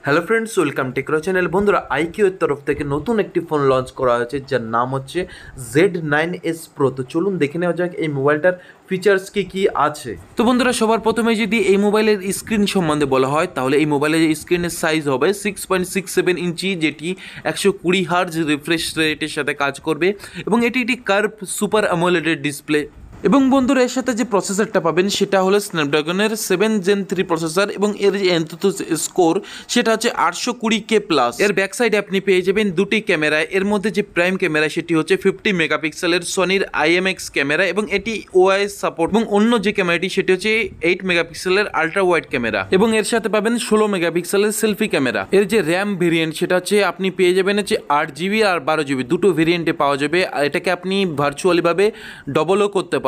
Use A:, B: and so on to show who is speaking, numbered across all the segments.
A: Hello friends, welcome Techra channel. বন্ধুরা, IQ এর তরফ থেকে নতুন একটি ফোন লঞ্চ করা হয়েছে যার নাম হচ্ছে Z9S Pro। তো চলুন দেখে নেওয়া যাক এই মোবাইলটার ফিচার্স কি আছে। তো বন্ধুরা, সবার প্রথমে যদি এই মোবাইলের স্ক্রিন সম্বন্ধে বলা হয় তাহলে এই মোবাইলের স্ক্রিনের সাইজ হবে 6.67 ইঞ্চি, যেটি 120 হার্জ রিফ্রেশ রেটের সাথে কাজ করবে এবং এটি একটি কার্ভ সুপার অ্যামোলেড ডিসপ্লে। এবং বন্ধুরা, এর সাথে যে প্রসেসরটা পাবেন সেটা হলো স্ন্যাপড্রাগনের 7 Gen 3 প্রসেসর এবং এর যে এনথুথ স্কোর সেটা হচ্ছে 820K+। এর ব্যাক সাইডে আপনি পেয়ে যাবেন দুটি ক্যামেরা। এর মধ্যে যে প্রাইম ক্যামেরা সেটি হচ্ছে 50 মেগাপিক্সেলের সনির IMX ক্যামেরা এবং এটি OIS সাপোর্ট, এবং অন্য যে ক্যামেরাটি সেটি হচ্ছে 8 মেগাপিক্সেলের আলট্রা ওয়াইড ক্যামেরা এবং এর সাথে পাবেন 16 মেগাপিক্সেলের সেলফি ক্যামেরা। এর যে র্যাম ভেরিয়েন্ট সেটা হচ্ছে আপনি পেয়ে যাবেন হচ্ছে 8GB আর 12GB, দুটো ভেরিয়েন্টে পাওয়া যাবে। আর এটাকে আপনি ভার্চুয়ালি ভাবে ডবলও করতে পারবেন।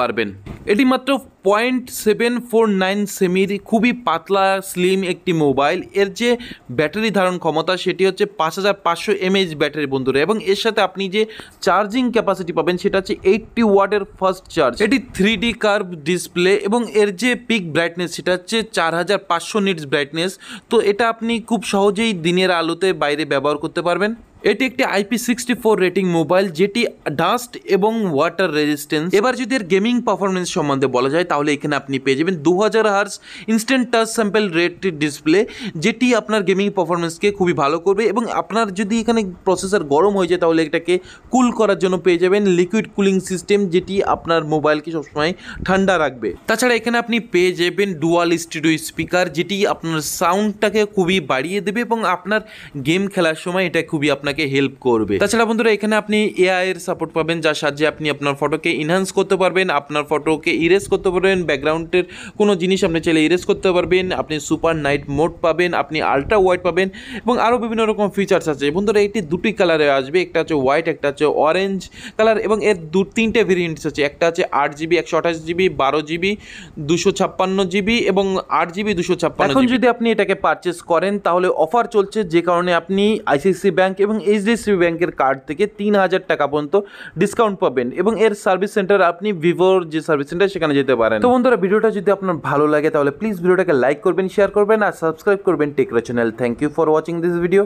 A: এটি মাত্র 0.749 সেমির খুবই পাতলা স্লিম একটি মোবাইল। এর যে ব্যাটারি ধারণ ক্ষমতা সেটি হচ্ছে 5500 mAh ব্যাটারি বন্ধুরা, এবং এর সাথে আপনি যে চার্জিং ক্যাপাসিটি পাবেন সেটা হচ্ছে 80 ওয়াটের ফাস্ট চার্জ। এটি 3D কার্ভ ডিসপ্লে এবং এর যে পিক ব্রাইটনেস সেটা হচ্ছে 4500 নিটস ব্রাইটনেস। তো এটা আপনি খুব সহজেই দিনের আলোতে বাইরে ব্যবহার করতে পারবেন। এটি একটি IP64 রেটিং মোবাইল যেটি ডাস্ট এবং ওয়াটার রেজিস্ট্যান্স। এবার যদি এর গেমিং পারফরমেন্স সম্বন্ধে বলা যায় তাহলে এখানে আপনি পেয়ে যাবেন 2000 hertz instant touch sample rate display, যেটি আপনার গেমিং পারফরমেন্সকে খুবই ভালো করবে। এবং আপনার যদি এখানে প্রসেসর গরম হয়ে যায় তাহলে এটাকে কুল করার জন্য পেয়ে যাবেন লিকুইড কুলিং সিস্টেম, যেটি আপনার মোবাইলকে সবসময় ঠান্ডা রাখবে। তাছাড়া এখানে আপনি পেয়ে যাবেন ডুয়াল স্টুডিও স্পিকার, যেটি আপনার সাউন্ডটাকে খুবই বাড়িয়ে দেবে এবং আপনার গেম খেলার সময় এটা খুবই আপনাকে হেল্প করবে। তাছাড়া বন্ধুরা, এখানে আপনি AI এর সাপোর্ট পাবেন, যার সাহায্যে আপনি আপনার ফটোকে ইনহ্যান্স করতে পারবেন, আপনার ফটোকে ইরেজ করতে পারবেন, ব্যাকগ্রাউন্ডের কোনো জিনিস আপনি চাইলে ইরেজ করতে পারবেন, আপনি সুপার নাইট মোড পাবেন, আপনি আলট্রা ওয়াইড পাবেন এবং আরও বিভিন্ন রকম ফিচার্স আছে। বন্ধুরা, এটি দুটি কালারে আসবে, একটা হচ্ছে হোয়াইট, একটা হচ্ছে অরেঞ্জ কালার, এবং এর তিনটে ভেরিয়েন্টস আছে। একটা আছে 8GB 128GB, 12GB 256GB এবং 8GB 256GB। এখন যদি আপনি এটাকে পারচেস করেন তাহলে অফার চলছে, যে কারণে আপনি ICICI ব্যাংক এবং HDFC ব্যাংকের কার্ড থেকে 3000 টাকা পর্যন্ত ডিসকাউন্ট পাবেন এবং এর সার্ভিস সেন্টার আপনি ভিভোর যে সার্ভিস সেন্টার সেখানে যেতে পারেন। তো বন্ধুরা, ভিডিওটা যদি আপনার ভালো লাগে তাহলে প্লিজ ভিডিওটাকে লাইক করবেন, শেয়ার করবেন আর সাবস্ক্রাইব করবেন Techra channel. Thank you for watching this video.